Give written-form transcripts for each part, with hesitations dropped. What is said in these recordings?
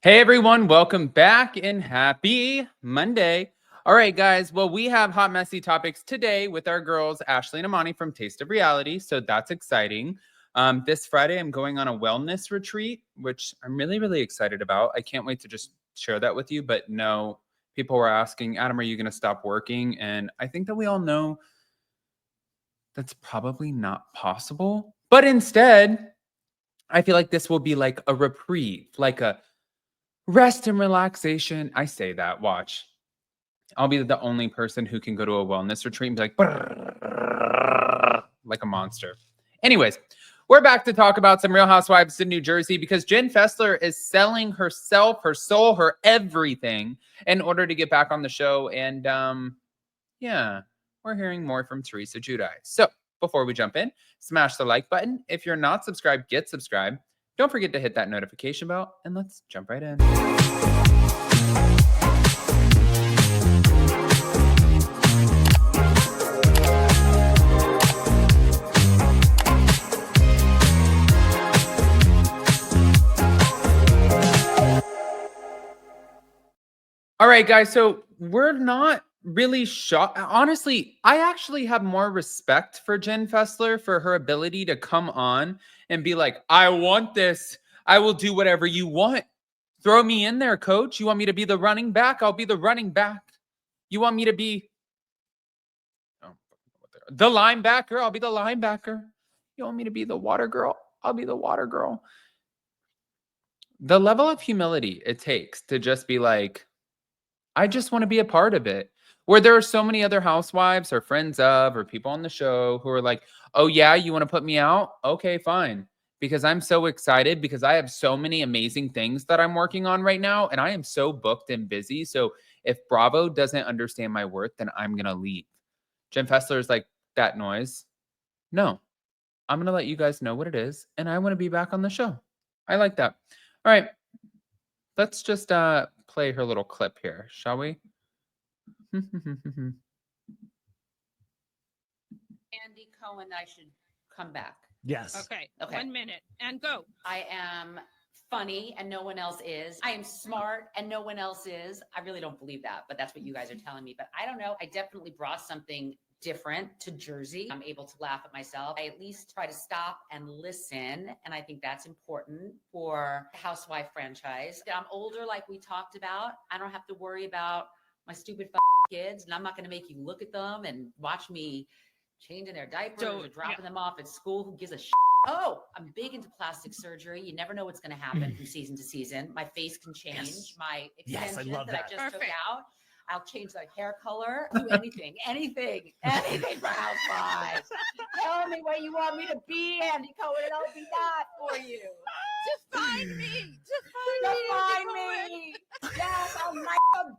Hey everyone, welcome back and happy Monday. All right, guys. Well, we have hot, messy topics today with our girls, Ashley and Amani from Taste of Reality. So that's exciting. This Friday, I'm going on a wellness retreat, which I'm really, really excited about. I can't wait to just share that with you. But no, people were asking, Adam, are you going to stop working? And I think that we all know that's probably not possible. But instead, I feel like this will be like a reprieve, like a rest and relaxation. I say that, watch. I'll be the only person who can go to a wellness retreat and be like, "Brrr," like a monster. Anyways, we're back to talk about some Real Housewives in New Jersey because Jenn Fessler is selling herself, her soul, her everything in order to get back on the show. And yeah, we're hearing more from Teresa Giudice. So before we jump in, smash the like button. If you're not subscribed, get subscribed. Don't forget to hit that notification bell, and let's jump right in. All right, guys, so we're not really shocked. Honestly, I actually have more respect for Jenn Fessler for her ability to come on and be like, I want this. I will do whatever you want. Throw me in there, coach. You want me to be the running back? I'll be the running back. You want me to be the linebacker? I'll be the linebacker. You want me to be the water girl? I'll be the water girl. The level of humility it takes to just be like, I just want to be a part of it. Where there are so many other housewives or friends of or people on the show who are like, oh, yeah, you want to put me out? Okay, fine. Because I'm so excited because I have so many amazing things that I'm working on right now. And I am so booked and busy. So if Bravo doesn't understand my worth, then I'm going to leave. Jenn Fessler is like, that noise. No, I'm going to let you guys know what it is. And I want to be back on the show. I like that. All right. Let's just play her little clip here, shall we? Andy Cohen, I should come back. Yes. Okay. Okay. 1 minute and go. I am funny and no one else is. I am smart and no one else is. I really don't believe that, but that's what you guys are telling me. But I don't know. I definitely brought something different to Jersey. I'm able to laugh at myself. I at least try to stop and listen. And I think that's important for the Housewife franchise. I'm older, like we talked about. I don't have to worry about my stupid kids, and I'm not going to make you look at them and watch me changing their diapers or dropping them off at school. Who gives a shit? Oh, I'm big into plastic surgery. You never know what's going to happen from season to season. My face can change. Yes. My extensions I love that. I just took Perfect. out. I'll change the hair color. Do anything for Housewives. Tell me what you want me to be, Andy Cohen, and I'll be that for you. Define me. Define me. Yes, I'll knife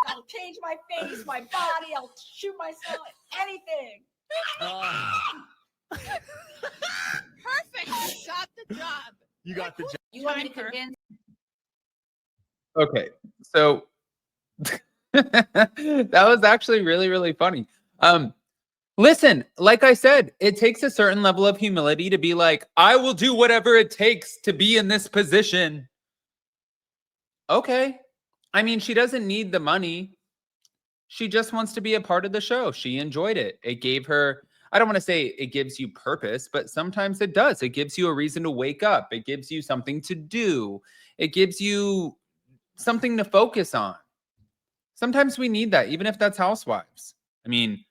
I'll change my face, my body. I'll shoot myself. Anything. Perfect. You got the job. You got the job. You want me to Time her. convince? Okay, so that was actually really, really funny. Listen, like I said, it takes a certain level of humility to be like, I will do whatever it takes to be in this position. Okay. I mean, she doesn't need the money. She just wants to be a part of the show. She enjoyed it. It gave her, I don't want to say it gives you purpose, but sometimes it does. It gives you a reason to wake up. It gives you something to do. It gives you something to focus on. Sometimes we need that, even if that's Housewives. I mean,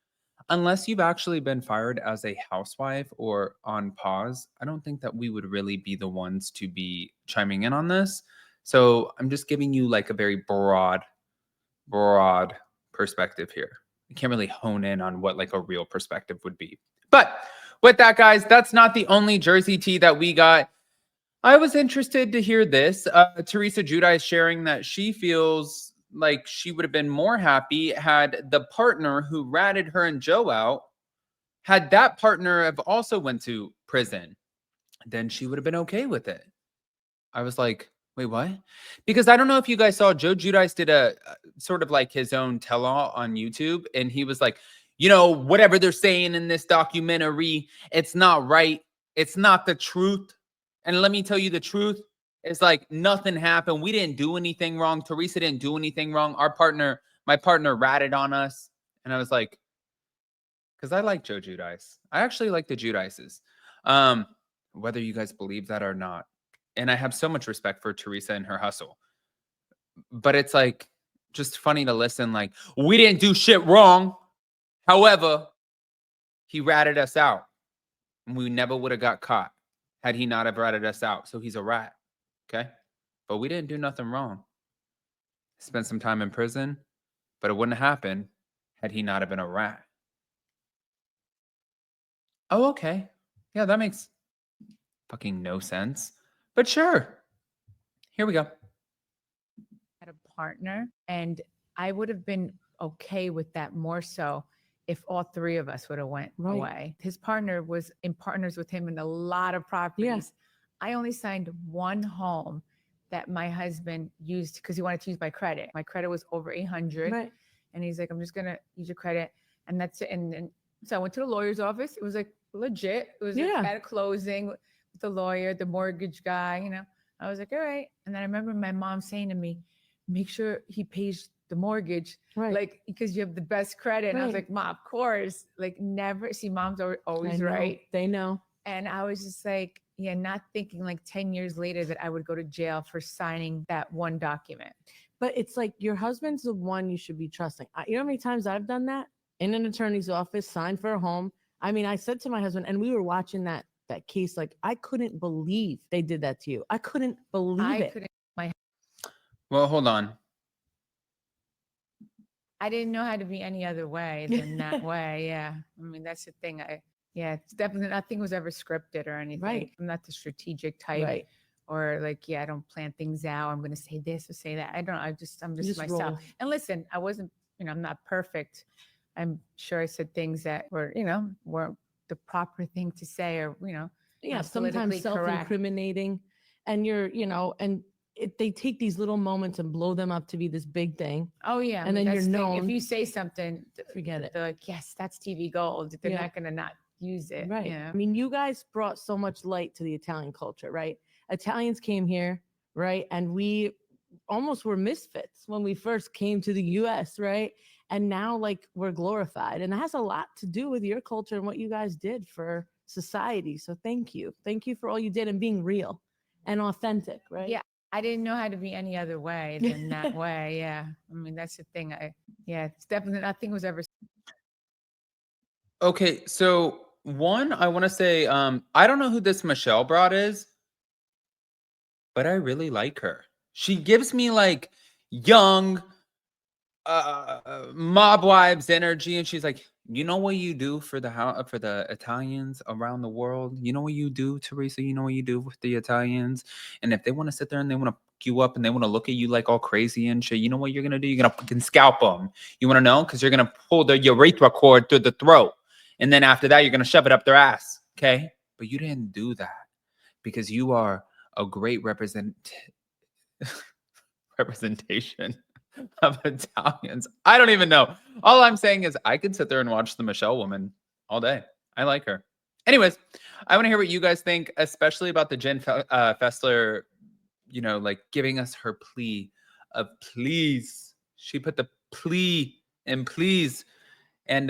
unless you've actually been fired as a housewife or on pause, I don't think that we would really be the ones to be chiming in on this. So I'm just giving you like a very broad perspective here. I can't really hone in on what like a real perspective would be. But with that, guys, that's not the only Jersey tea that we got. I was interested to hear this. Teresa Giudice sharing that she feels like she would have been more happy had the partner who ratted her and Joe out, had that partner have also went to prison, then she would have been okay with it. I was like, wait, what? Because I don't know if you guys saw, Joe Giudice did a sort of like his own tell-all on YouTube. And he was like, you know, whatever they're saying in this documentary, it's not right. It's not the truth. And let me tell you the truth. It's like nothing happened. We didn't do anything wrong. Teresa didn't do anything wrong. My partner ratted on us. And I was like, because I like Joe Giudice. I actually like the Giudices. Whether you guys believe that or not. And I have so much respect for Teresa and her hustle. But it's like just funny to listen, like, we didn't do shit wrong. However, he ratted us out. And we never would have got caught had he not have ratted us out. So he's a rat. Okay. But we didn't do nothing wrong. Spent some time in prison, but it wouldn't have happened had he not have been a rat. Oh, okay. Yeah, that makes fucking no sense. But sure. Here we go. Had a partner, and I would have been okay with that more so if all three of us would have went away. His partner was in partners with him in a lot of properties. I only signed one home that my husband used because he wanted to use my credit. My credit was over 800. Right. And he's like, I'm just going to use your credit. And that's it. And so I went to the lawyer's office. It was like legit. It was like at a closing with the lawyer, the mortgage guy, you know. I was like, all right. And then I remember my mom saying to me, make sure he pays the mortgage, like, because you have the best credit. And I was like, Mom, of course, like never. See, moms are always right. They know. And I was just like, yeah, not thinking like 10 years later that I would go to jail for signing that one document. But it's like your husband's the one you should be trusting. You know how many times I've done that in an attorney's office, signed for a home. I mean, I said to my husband, and we were watching that case, like, I couldn't believe they did that to you. I couldn't believe it. Well, hold on. I didn't know how to be any other way than that way. Yeah. I mean, that's the thing. It's definitely nothing was ever scripted or anything. Right. I'm not the strategic type. Right. Or like, I don't plan things out. I'm going to say this or say that. I don't, I'm just myself. Roll. And listen, I wasn't, I'm not perfect. I'm sure I said things that were, weren't the proper thing to say or, sometimes self-incriminating and they take these little moments and blow them up to be this big thing. Oh yeah. And then you're known. If you say something, forget it. They're like, yes, that's TV gold. They're not going to not use it. Right. Yeah. I mean, you guys brought so much light to the Italian culture, right? Italians came here, right? And we almost were misfits when we first came to the US, right? And now like we're glorified. And that has a lot to do with your culture and what you guys did for society. So thank you. Thank you for all you did and being real and authentic, right? Yeah. I didn't know how to be any other way than that way. Yeah. I mean, that's the thing. It's definitely nothing was ever. Okay. So one, I want to say, I don't know who this Michelle Broad is, but I really like her. She gives me like young mob wives energy, and she's like, you know what you do for the Italians around the world? You know what you do, Teresa? You know what you do with the Italians? And if they want to sit there and they want to pick you up and they want to look at you like all crazy and shit, you know what you're gonna do? You're gonna fucking scalp them. You want to know? Because you're gonna pull the urethra cord through the throat, and then after that, you're gonna shove it up their ass. Okay? But you didn't do that because you are a great representation of Italians. I don't even know. All I'm saying is I could sit there and watch the Michelle woman all day. I like her. Anyways, I want to hear what you guys think, especially about the Jenn Fessler, like giving us her plea of please. She put the plea in please. And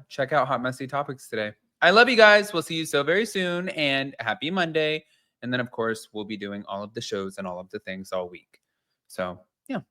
check out Hot Messy Topics today. I love you guys. We'll see you so very soon, and happy Monday. And then, of course, we'll be doing all of the shows and all of the things all week. So, yeah.